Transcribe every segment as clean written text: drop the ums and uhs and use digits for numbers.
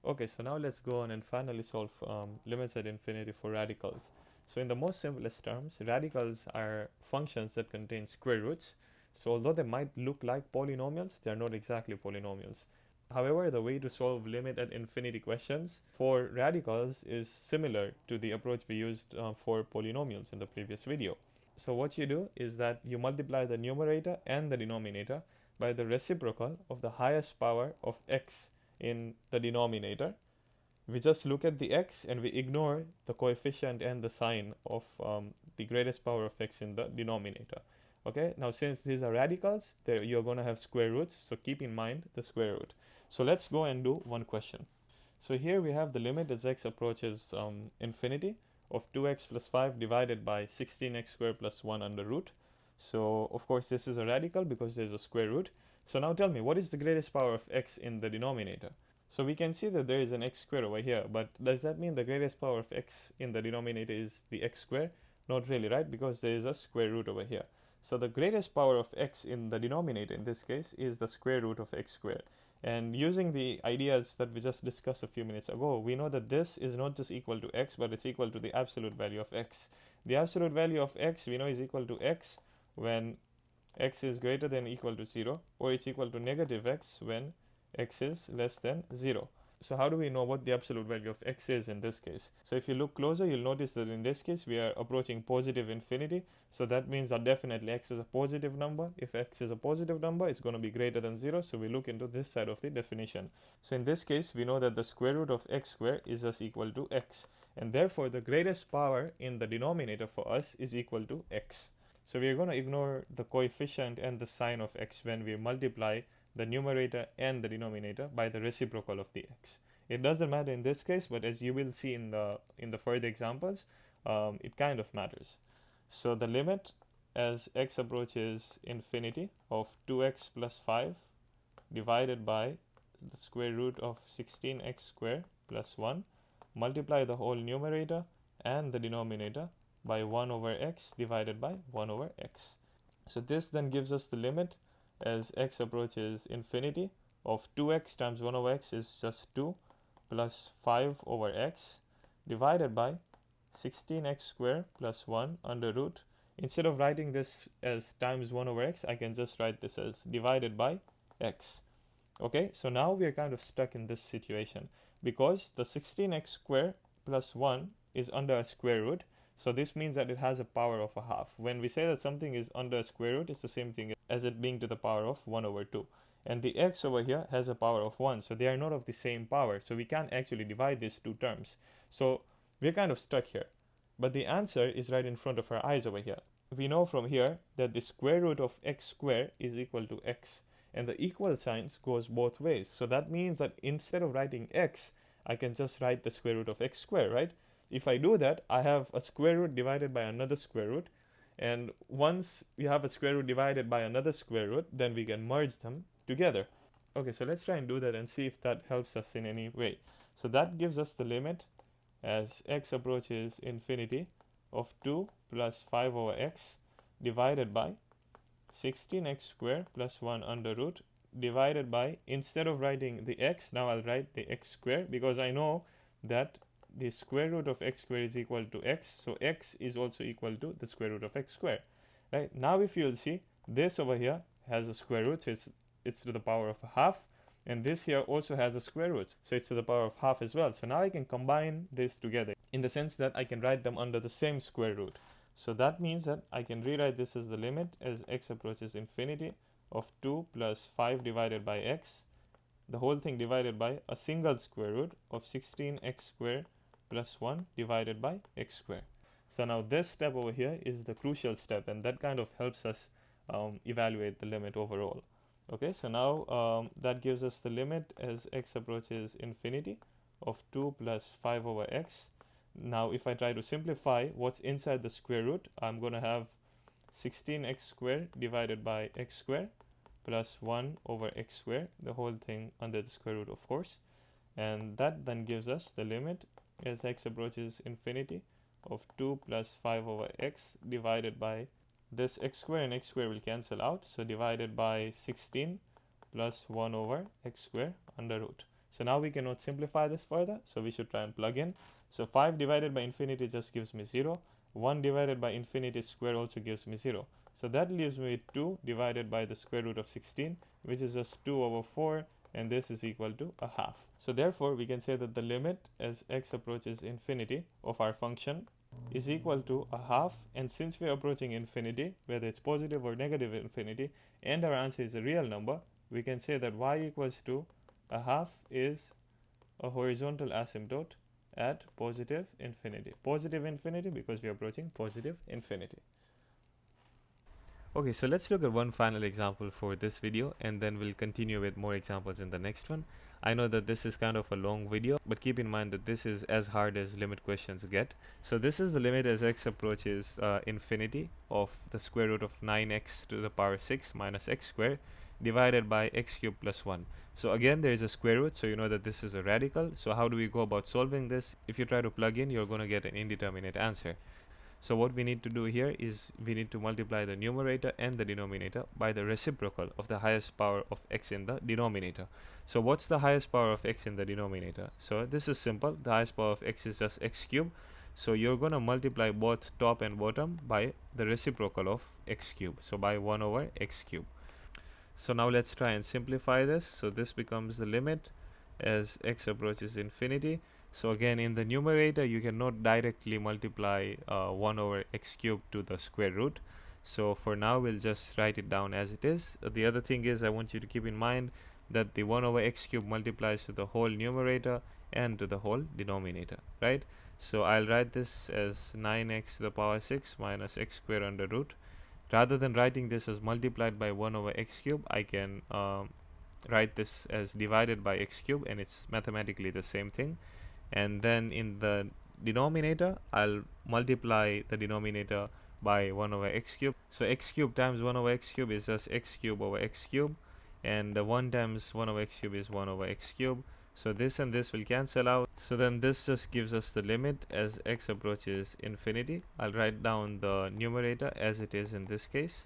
Okay, so now let's go on and finally solve limits at infinity for radicals. So in the most simplest terms, radicals are functions that contain square roots. So although they might look like polynomials, they are not exactly polynomials. However, the way to solve limit at infinity questions for radicals is similar to the approach we used for polynomials in the previous video. So what you do is that you multiply the numerator and the denominator by the reciprocal of the highest power of x in the denominator. We just look at the x and we ignore the coefficient and the sign of the greatest power of x in the denominator. Okay, now since these are radicals, you're going to have square roots, so keep in mind the square root. So let's go and do one question. So here we have the limit as x approaches infinity of 2x plus 5 divided by 16x squared plus 1 under root. So of course this is a radical because there's a square root. So now tell me, what is the greatest power of x in the denominator? So we can see that there is an x squared over here, but does that mean the greatest power of x in the denominator is the x squared? Not really, right? Because there is a square root over here. So the greatest power of x in the denominator in this case is the square root of x squared. And using the ideas that we just discussed a few minutes ago, we know that this is not just equal to x, but it's equal to the absolute value of x. The absolute value of x we know is equal to x when x is greater than or equal to 0, or it's equal to negative x when x is less than 0. So how do we know what the absolute value of x is in this case? So if you look closer, you'll notice that in this case we are approaching positive infinity. So that means that definitely x is a positive number. If x is a positive number, it's going to be greater than 0. So we look into this side of the definition. So in this case, we know that the square root of x squared is just equal to x. And therefore, the greatest power in the denominator for us is equal to x. So we are going to ignore the coefficient and the sign of x when we multiply the numerator and the denominator by the reciprocal of the x. It doesn't matter in this case, but as you will see in the further examples, it kind of matters. So the limit as x approaches infinity of 2x plus 5 divided by the square root of 16x squared plus 1, multiply the whole numerator and the denominator by 1 over x divided by 1 over x. So this then gives us the limit as x approaches infinity of 2x times 1 over x is just 2 plus 5 over x divided by 16x squared plus 1 under root. Instead of writing this as times 1 over x, I can just write this as divided by x. Okay, so now we are kind of stuck in this situation because the 16x squared plus 1 is under a square root. So this means that it has a power of a half. When we say that something is under a square root, it's the same thing as it being to the power of 1 over 2. And the x over here has a power of 1, so they are not of the same power. So we can't actually divide these two terms. So we're kind of stuck here. But the answer is right in front of our eyes over here. We know from here that the square root of x squared is equal to x. And the equal signs goes both ways. So that means that instead of writing x, I can just write the square root of x squared, right? If I do that, I have a square root divided by another square root. And once we have a square root divided by another square root, then we can merge them together. Okay, so let's try and do that and see if that helps us in any way. So that gives us the limit as x approaches infinity of 2 plus 5 over x divided by 16x squared plus 1 under root divided by, instead of writing the x, now I'll write the x squared because I know that the square root of x squared is equal to x, so x is also equal to the square root of x squared. Right, now if you'll see, this over here has a square root, so it's to the power of a half, and this here also has a square root, so it's to the power of half as well. So now I can combine this together in the sense that I can write them under the same square root. So that means that I can rewrite this as the limit as x approaches infinity of 2 plus 5 divided by x, the whole thing divided by a single square root of 16x squared plus 1 divided by x squared. So now this step over here is the crucial step, and that kind of helps us evaluate the limit overall. Okay, so now that gives us the limit as x approaches infinity of 2 plus 5 over x. Now if I try to simplify what's inside the square root, I'm going to have 16x squared divided by x squared plus 1 over x squared, the whole thing under the square root, of course. And that then gives us the limit as x approaches infinity of 2 plus 5 over x divided by this x squared and x squared will cancel out, so divided by 16 plus 1 over x squared under root. So now we cannot simplify this further, so we should try and plug in. So 5 divided by infinity just gives me 0. 1 divided by infinity square also gives me 0. So that leaves me with 2 divided by the square root of 16, which is just 2 over 4, and this is equal to a half. So therefore we can say that the limit as x approaches infinity of our function is equal to a half, and since we are approaching infinity, whether it's positive or negative infinity, and our answer is a real number, we can say that y equals to a half is a horizontal asymptote at positive infinity. Positive infinity because we are approaching positive infinity. Okay, so let's look at one final example for this video, and then we'll continue with more examples in the next one. I know that this is kind of a long video, but keep in mind that this is as hard as limit questions get. So this is the limit as x approaches infinity of the square root of 9x to the power 6 minus x squared divided by x cubed plus 1. So again, there is a square root, so you know that this is a radical. So how do we go about solving this? If you try to plug in, you're going to get an indeterminate answer. So what we need to do here is we need to multiply the numerator and the denominator by the reciprocal of the highest power of x in the denominator. So what's the highest power of x in the denominator? So this is simple. The highest power of x is just x cubed. So you're going to multiply both top and bottom by the reciprocal of x cubed. So by 1 over x cubed. So now let's try and simplify this. So this becomes the limit as x approaches infinity. So again, in the numerator, you cannot directly multiply 1 over x cubed to the square root. So for now, we'll just write it down as it is. The other thing is I want you to keep in mind that the 1 over x cubed multiplies to the whole numerator and to the whole denominator, right? So I'll write this as 9x to the power 6 minus x squared under root. Rather than writing this as multiplied by 1 over x cubed, I can write this as divided by x cubed, and it's mathematically the same thing. And then in the denominator, I'll multiply the denominator by 1 over x cubed. So x cubed times 1 over x cubed is just x cubed over x cubed, and 1 times 1 over x cubed is 1 over x cubed. So this and this will cancel out. So then this just gives us the limit as x approaches infinity. I'll write down the numerator as it is in this case,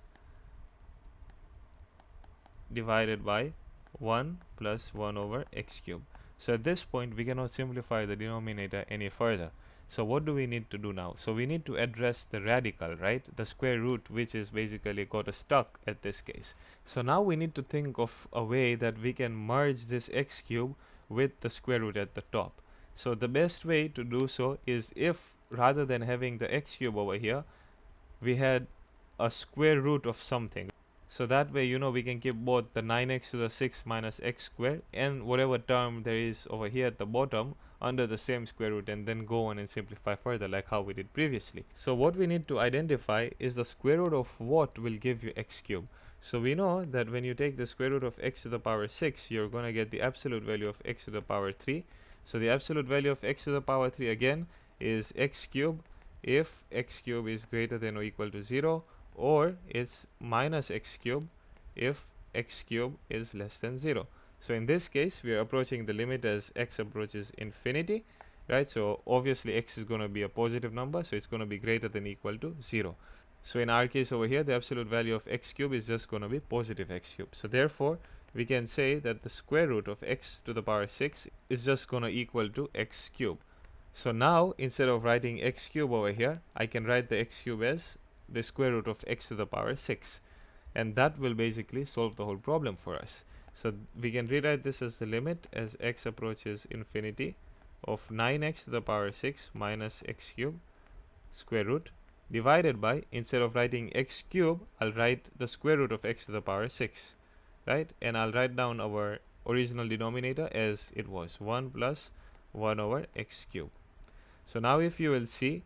divided by 1 plus 1 over x cubed. So at this point, we cannot simplify the denominator any further. So what do we need to do now? So we need to address the radical, right? The square root, which is basically got stuck at this case. So now we need to think of a way that we can merge this x cube with the square root at the top. So the best way to do so is if rather than having the x cube over here, we had a square root of something. So that way, you know, we can keep both the 9x to the 6 minus x squared and whatever term there is over here at the bottom under the same square root, and then go on and simplify further like how we did previously. So what we need to identify is the square root of what will give you x cubed. So we know that when you take the square root of x to the power 6, you're going to get the absolute value of x to the power 3. So the absolute value of x to the power 3 again is x cubed if x cubed is greater than or equal to 0, or it's minus x cubed if x cubed is less than 0. So in this case, we are approaching the limit as x approaches infinity, right? So obviously x is going to be a positive number, so it's going to be greater than or equal to 0. So in our case over here, the absolute value of x cubed is just going to be positive x cubed. So therefore, we can say that the square root of x to the power 6 is just going to equal to x cubed. So now, instead of writing x cubed over here, I can write the x cubed as the square root of x to the power 6, and that will basically solve the whole problem for us. So we can rewrite this as the limit as x approaches infinity of 9x to the power 6 minus x cubed square root divided by, instead of writing x cubed, I'll write the square root of x to the power 6, right? And I'll write down our original denominator as it was 1 plus 1 over x cubed. So now if you will see,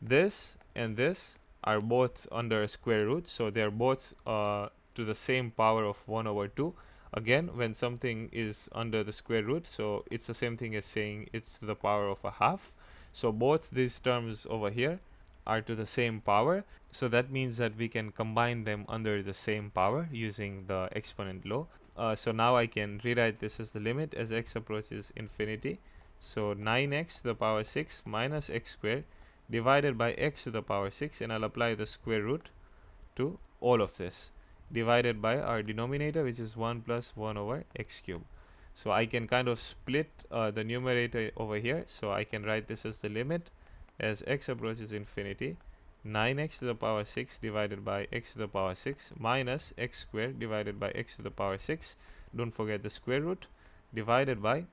this and this are both under square root, so they are both to the same power of 1 over 2. Again, when something is under the square root, so it's the same thing as saying it's to the power of a half. So both these terms over here are to the same power. So that means that we can combine them under the same power using the exponent law. So now I can rewrite this as the limit as x approaches infinity. So 9x to the power 6 minus x squared divided by x to the power 6, and I'll apply the square root to all of this, divided by our denominator, which is 1 plus 1 over x cubed. So I can kind of split the numerator over here. So I can write this as the limit as x approaches infinity, 9x to the power 6 divided by x to the power 6 minus x squared divided by x to the power 6, don't forget the square root, divided by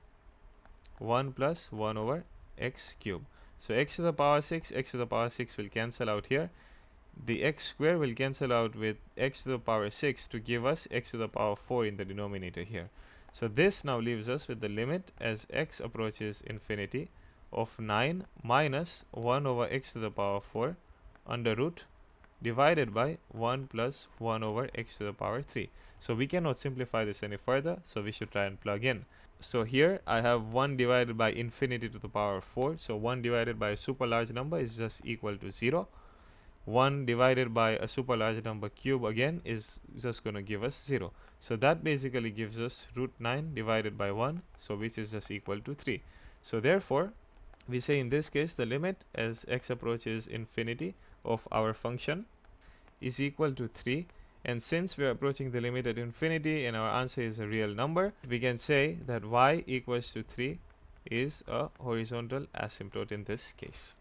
1 plus 1 over x cube. So x to the power 6, x to the power 6 will cancel out here. The x square will cancel out with x to the power 6 to give us x to the power 4 in the denominator here. So this now leaves us with the limit as x approaches infinity of 9 minus 1 over x to the power 4 under root divided by 1 plus 1 over x to the power 3. So we cannot simplify this any further, so we should try and plug in. So here I have 1 divided by infinity to the power 4. So 1 divided by a super large number is just equal to 0. 1 divided by a super large number cube again is just going to give us 0. So that basically gives us root 9 divided by 1, so which is just equal to 3. So therefore we say in this case the limit as x approaches infinity of our function is equal to 3, and since we are approaching the limit at infinity and our answer is a real number, we can say that y equals to 3 is a horizontal asymptote in this case.